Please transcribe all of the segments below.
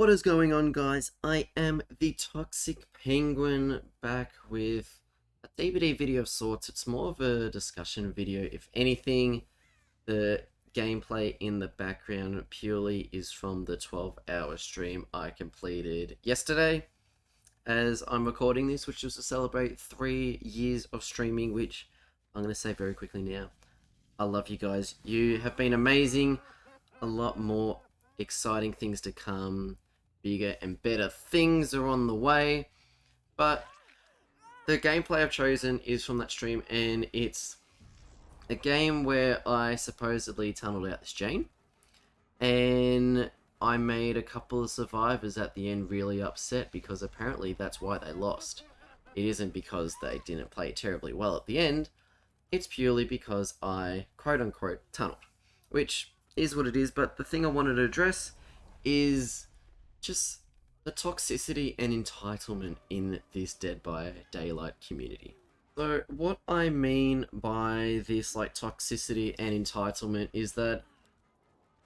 What is going on, guys? I am the Toxic Penguin, back with a DBD video of sorts. It's more of a discussion video. If anything, the gameplay in the background purely is from the 12-hour stream I completed yesterday as I'm recording this, which was to celebrate 3 years of streaming, which I'm going to say very quickly now. I love you guys. You have been amazing. A lot more exciting things to come. Bigger and better things are on the way. But the gameplay I've chosen is from that stream, and it's a game where I supposedly tunneled out this Jane. And I made a couple of survivors at the end really upset because apparently that's why they lost. It isn't because they didn't play terribly well at the end. It's purely because I quote-unquote tunneled. Which is what it is, but the thing I wanted to address is just the toxicity and entitlement in this Dead by Daylight community. So what I mean by this toxicity and entitlement is that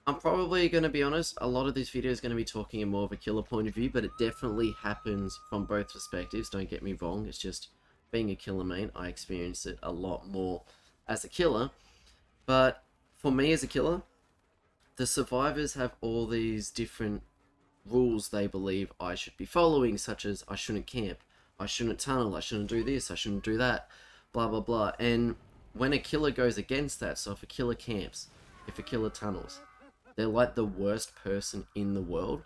I'm probably going to be honest, a lot of this video is going to be talking in more of a killer point of view, but it definitely happens from both perspectives, don't get me wrong. It's just being a killer main, I experience it a lot more as a killer. But for me as a killer, the survivors have all these different rules they believe I should be following, such as I shouldn't camp, I shouldn't tunnel, I shouldn't do this, I shouldn't do that, blah blah blah. And when a killer goes against that, so if a killer camps, if a killer tunnels, they're like the worst person in the world,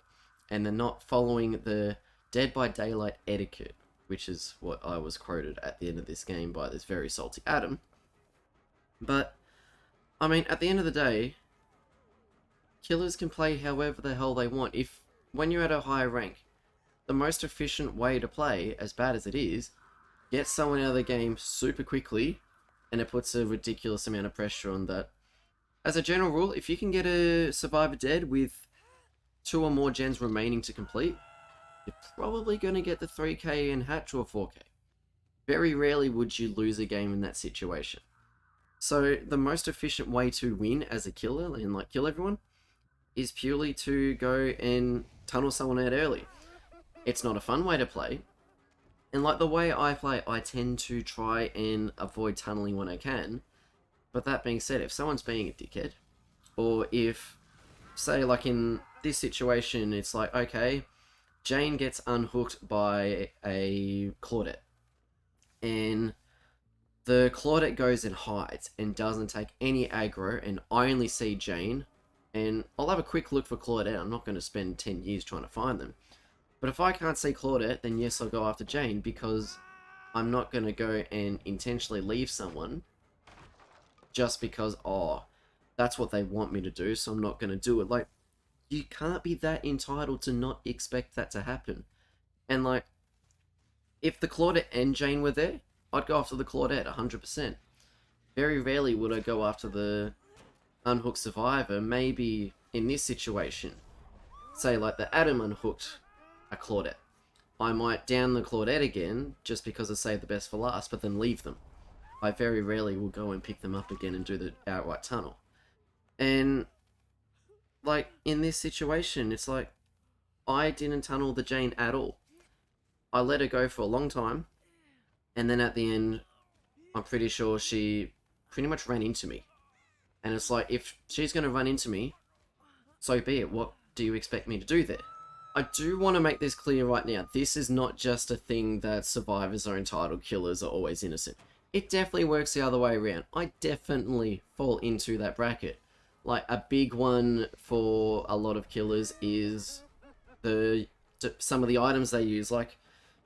and they're not following the Dead by Daylight etiquette, which is what I was quoted at the end of this game by this very salty Adam. But I mean, at the end of the day, killers can play however the hell they want. If when you're at a higher rank, the most efficient way to play, as bad as it is, get someone out of the game super quickly, and it puts a ridiculous amount of pressure on that. As a general rule, if you can get a survivor dead with 2 or more gens remaining to complete, you're probably going to get the 3k in hatch or 4k. Very rarely would you lose a game in that situation. So the most efficient way to win as a killer and kill everyone is purely to go and tunnel someone out early. It's not a fun way to play, and the way I play, I tend to try and avoid tunneling when I can. But that being said, if someone's being a dickhead, or if, say in this situation, it's okay, Jane gets unhooked by a Claudette, and the Claudette goes and hides and doesn't take any aggro, and I only see Jane, and I'll have a quick look for Claudette. I'm not going to spend 10 years trying to find them. But if I can't see Claudette, then yes, I'll go after Jane, because I'm not going to go and intentionally leave someone just because, oh, that's what they want me to do, so I'm not going to do it. You can't be that entitled to not expect that to happen. And if the Claudette and Jane were there, I'd go after the Claudette 100%. Very rarely would I go after the unhooked survivor. Maybe in this situation, say the Adam unhooked a Claudette, I might down the Claudette again just because I saved the best for last, but then leave them. I very rarely will go and pick them up again and do the outright tunnel. And in this situation, it's I didn't tunnel the Jane at all. I let her go for a long time, and then at the end, I'm pretty sure she pretty much ran into me. And it's if she's going to run into me, so be it. What do you expect me to do there? I do want to make this clear right now. This is not just a thing that survivors are entitled, killers are always innocent. It definitely works the other way around. I definitely fall into that bracket. A big one for a lot of killers is some of the items they use.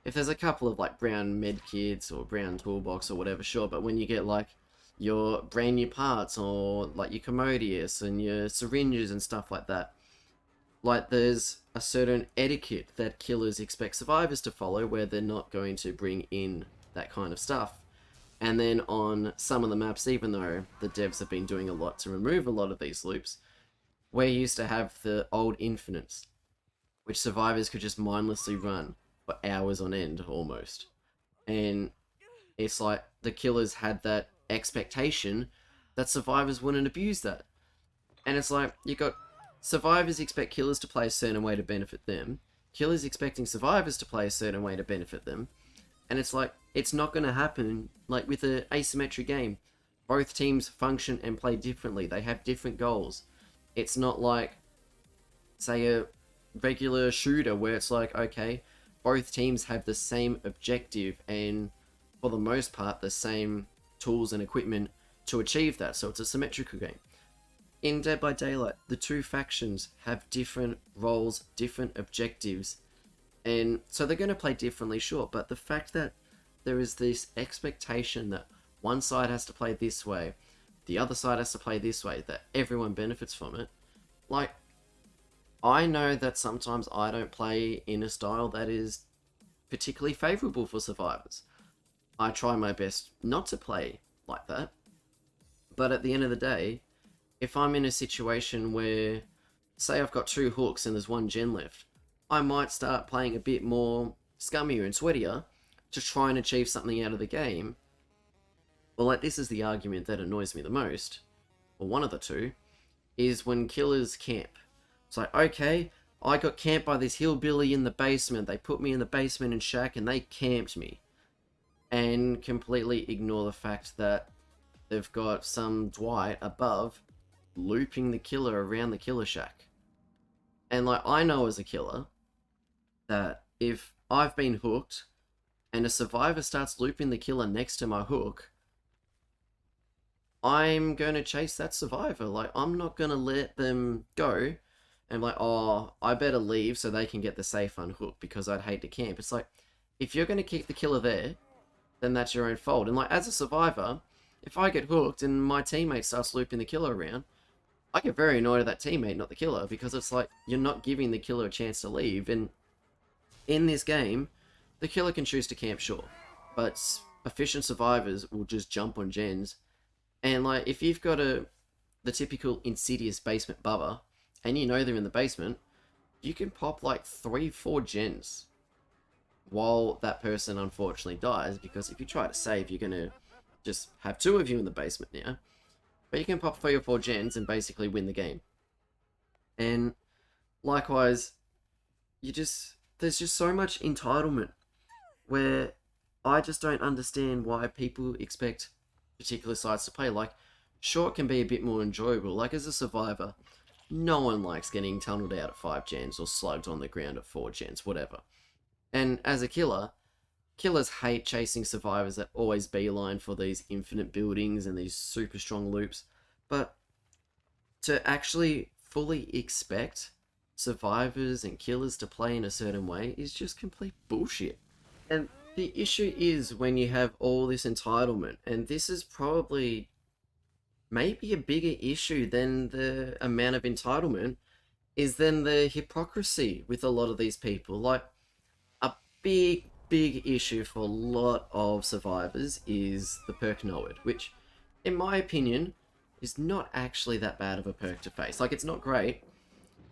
If there's a couple of brown med kits or brown toolbox or whatever, sure. But when you get your brand new parts, or your Commodius and your syringes and stuff like that, there's a certain etiquette that killers expect survivors to follow, where they're not going to bring in that kind of stuff. And then on some of the maps, even though the devs have been doing a lot to remove a lot of these loops, we used to have the old infinites, which survivors could just mindlessly run for hours on end almost. And it's the killers had that expectation that survivors wouldn't abuse that. And it's you got survivors expect killers to play a certain way to benefit them. Killers expecting survivors to play a certain way to benefit them. And it's like, it's not going to happen like with an asymmetric game. Both teams function and play differently. They have different goals. It's not like, say, a regular shooter where it's like, okay, both teams have the same objective and for the most part the same tools and equipment to achieve that. So it's a symmetrical game. In Dead by Daylight, the two factions have different roles, different objectives, and so they're going to play differently, sure, but the fact that there is this expectation that one side has to play this way, the other side has to play this way, that everyone benefits from it, like, I know that sometimes I don't play in a style that is particularly favourable for survivors. I try my best not to play like that, but at the end of the day, if I'm in a situation where, say I've got 2 hooks and there's 1 gen left, I might start playing a bit more scummier and sweatier to try and achieve something out of the game. Well, like, this is the argument that annoys me the most, or one of the two, is when killers camp. It's like, okay, I got camped by this hillbilly in the basement, they put me in the basement and shack and they camped me. And completely ignore the fact that they've got some Dwight above looping the killer around the killer shack. And like, I know as a killer that if I've been hooked and a survivor starts looping the killer next to my hook, I'm going to chase that survivor. Like, I'm not going to let them go and like, oh, I better leave so they can get the safe unhook because I'd hate to camp. It's like, if you're going to keep the killer there, then that's your own fault. And like, as a survivor, if I get hooked and my teammate starts looping the killer around, I get very annoyed at that teammate, not the killer, because it's like, you're not giving the killer a chance to leave. And in this game, the killer can choose to camp, sure, but efficient survivors will just jump on gens. And like, if you've got the typical insidious basement bubba, and you know they're in the basement, you can pop like 3-4 gens while that person unfortunately dies, because if you try to save, you're gonna just have 2 of you in the basement now. But you can pop 3 or 4 gens and basically win the game. And likewise, there's just so much entitlement where I just don't understand why people expect particular sides to play. Like, sure, it can be a bit more enjoyable. Like, as a survivor, no one likes getting tunneled out at 5 gens or slugged on the ground at 4 gens, whatever. And as a killer, killers hate chasing survivors that always beeline for these infinite buildings and these super strong loops. But to actually fully expect survivors and killers to play in a certain way is just complete bullshit. And the issue is when you have all this entitlement, and this is probably maybe a bigger issue than the amount of entitlement, is then the hypocrisy with a lot of these people. Like, a big issue for a lot of survivors is the perk Knowed, which, in my opinion, is not actually that bad of a perk to face. Like, it's not great,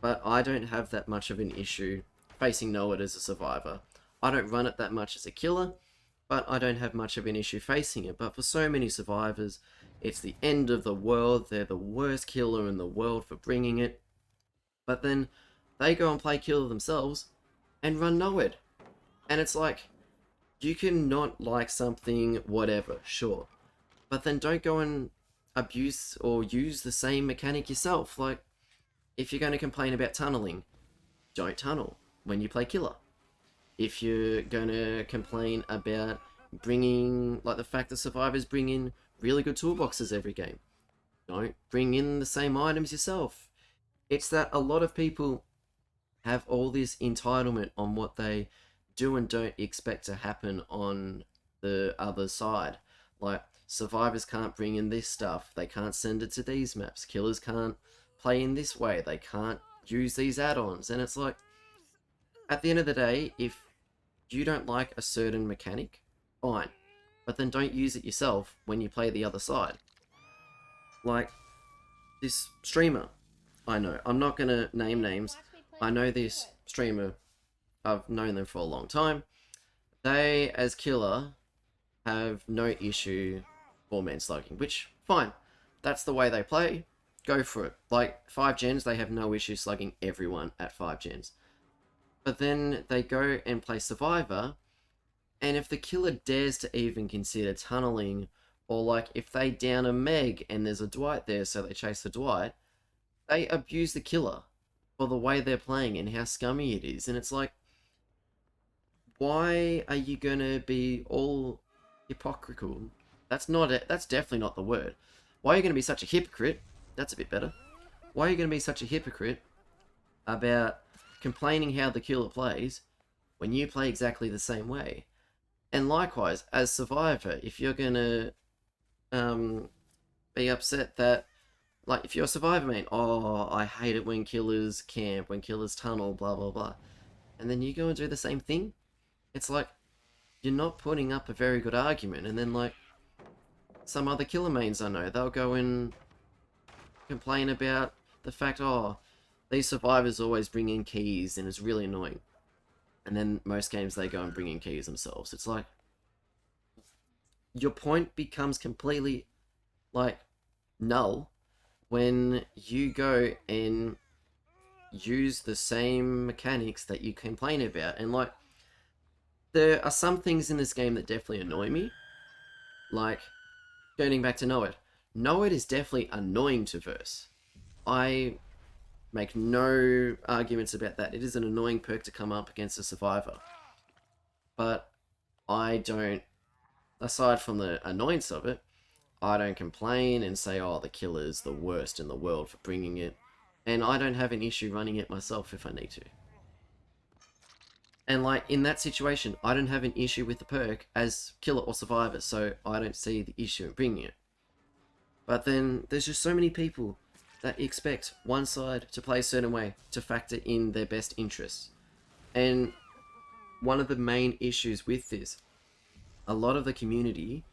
but I don't have that much of an issue facing Knowed as a survivor. I don't run it that much as a killer, but I don't have much of an issue facing it. But for so many survivors, it's the end of the world, they're the worst killer in the world for bringing it, but then they go and play killer themselves and run Knowed. And it's like, you can not like something, whatever, sure, but then don't go and abuse or use the same mechanic yourself. Like, if you're going to complain about tunneling, don't tunnel when you play killer. If you're going to complain about bringing, like, the fact that survivors bring in really good toolboxes every game, don't bring in the same items yourself. It's that a lot of people have all this entitlement on what they do and don't expect to happen on the other side. Like, survivors can't bring in this stuff, they can't send it to these maps, killers can't play in this way, they can't use these add-ons. And it's like, at the end of the day, if you don't like a certain mechanic, fine, but then don't use it yourself when you play the other side. Like, this streamer, I know, I'm not gonna name names, I know this streamer, I've known them for a long time. They, as killer, have no issue 4-man slugging, which, fine, that's the way they play, go for it. Like 5 gens, they have no issue slugging everyone at 5 gens. But then they go and play Survivor, and if the killer dares to even consider tunneling, or like if they down a Meg and there's a Dwight there, so they chase the Dwight, they abuse the killer for the way they're playing and how scummy it is. And it's like, why are you gonna be all hypocritical? That's definitely not the word. Why are you gonna be such a hypocrite? That's a bit better. Why are you gonna be such a hypocrite about complaining how the killer plays when you play exactly the same way? And likewise, as Survivor, if you're gonna be upset that, like, if you're a Survivor main, oh, I hate it when killers camp, when killers tunnel, blah blah blah, and then you go and do the same thing, it's like, you're not putting up a very good argument. And then, like, some other killer mains I know, they'll go and complain about the fact, oh, these survivors always bring in keys and it's really annoying. And then most games they go and bring in keys themselves. It's like, your point becomes completely, like, null when you go and use the same mechanics that you complain about. And, like, there are some things in this game that definitely annoy me. Like, getting back to Know It. Know It is definitely annoying to verse. I make no arguments about that. It is an annoying perk to come up against a Survivor. But I don't, aside from the annoyance of it, I don't complain and say, oh, the killer's the worst in the world for bringing it. And I don't have an issue running it myself if I need to. And, like, in that situation, I don't have an issue with the perk as killer or survivor, so I don't see the issue in bringing it. But then there's just so many people that expect one side to play a certain way to factor in their best interests. And one of the main issues with this, a lot of the community,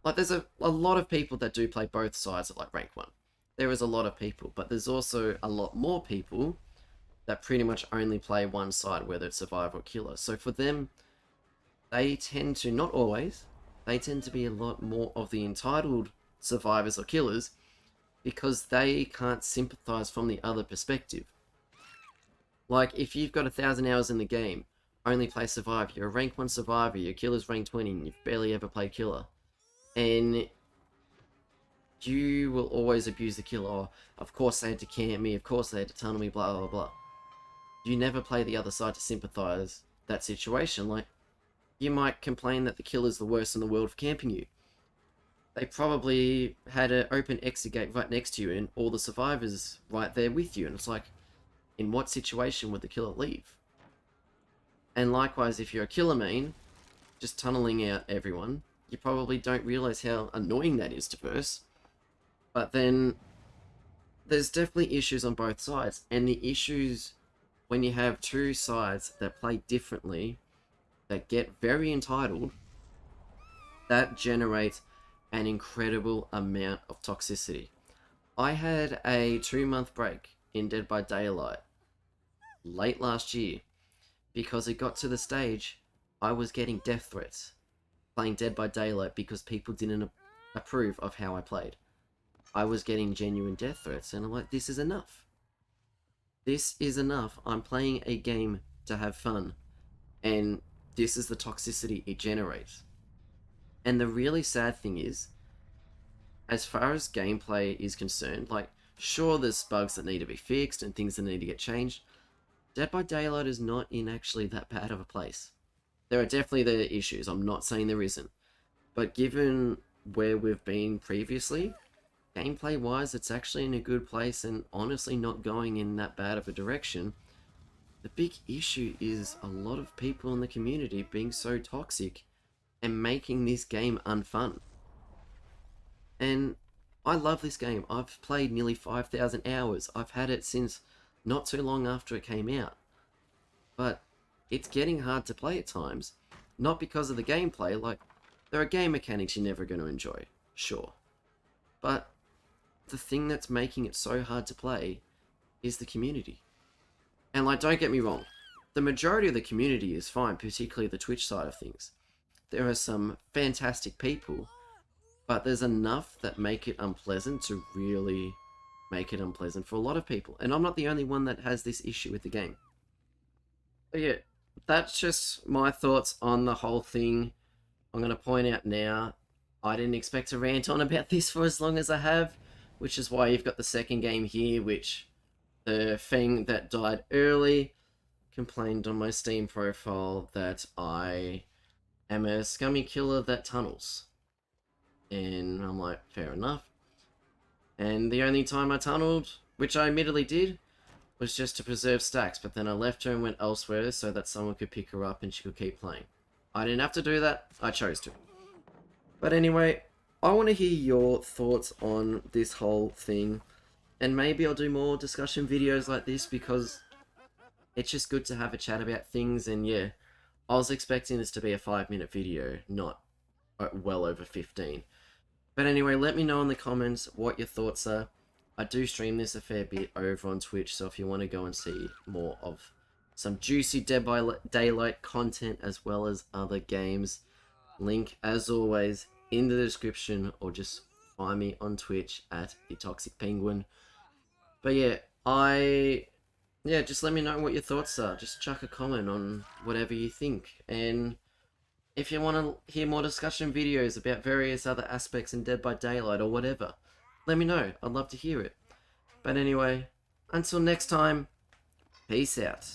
like, there's a lot of people that do play both sides at, like, rank 1. There is a lot of people, but there's also a lot more people that pretty much only play one side, whether it's survivor or killer. So for them, they tend to, not always, they tend to be a lot more of the entitled survivors or killers because they can't sympathize from the other perspective. Like, if you've got 1,000 hours in the game, only play survivor, you're a rank 1 survivor, your killer's rank 20, and you've barely ever played killer, and you will always abuse the killer. Oh, of course they had to camp me, of course they had to tunnel me, blah blah blah. You never play the other side to sympathize that situation. Like, you might complain that the killer's the worst in the world for camping you. They probably had an open exit gate right next to you and all the survivors right there with you. And it's like, in what situation would the killer leave? And likewise, if you're a killer main, just tunneling out everyone, you probably don't realize how annoying that is to verse. But then, there's definitely issues on both sides. And the issues, when you have two sides that play differently, that get very entitled, that generates an incredible amount of toxicity. I had a 2-month break in Dead by Daylight late last year because it got to the stage I was getting death threats playing Dead by Daylight because people didn't approve of how I played. I was getting genuine death threats, and I'm like, this is enough. This is enough. I'm playing a game to have fun, and this is the toxicity it generates. And the really sad thing is, as far as gameplay is concerned, like, sure, there's bugs that need to be fixed and things that need to get changed. Dead by Daylight is not in actually that bad of a place. There are definitely the issues, I'm not saying there isn't. But given where we've been previously, gameplay-wise, it's actually in a good place and honestly not going in that bad of a direction. The big issue is a lot of people in the community being so toxic and making this game unfun. And I love this game. I've played nearly 5,000 hours. I've had it since not too long after it came out. But it's getting hard to play at times. Not because of the gameplay, like, there are game mechanics you're never going to enjoy, sure. But the thing that's making it so hard to play is the community. And, like, don't get me wrong, the majority of the community is fine, particularly the Twitch side of things. There are some fantastic people, but there's enough that make it unpleasant to really make it unpleasant for a lot of people. And I'm not the only one that has this issue with the game. But yeah, that's just my thoughts on the whole thing. I'm going to point out now, I didn't expect to rant on about this for as long as I have, which is why you've got the second game here, which the thing that died early complained on my Steam profile that I am a scummy killer that tunnels. And I'm like, fair enough. And the only time I tunneled, which I admittedly did, was just to preserve stacks, but then I left her and went elsewhere so that someone could pick her up and she could keep playing. I didn't have to do that, I chose to. But anyway, I want to hear your thoughts on this whole thing, and maybe I'll do more discussion videos like this because it's just good to have a chat about things. And yeah, I was expecting this to be a 5-minute video, not well over 15. But anyway, let me know in the comments what your thoughts are. I do stream this a fair bit over on Twitch, so if you want to go and see more of some juicy Dead by Daylight content as well as other games, link as always in the description, or just find me on Twitch at the Toxic Penguin. But yeah, just let me know what your thoughts are. Just chuck a comment on whatever you think. And if you want to hear more discussion videos about various other aspects in Dead by Daylight or whatever, let me know. I'd love to hear it. But anyway, until next time, peace out.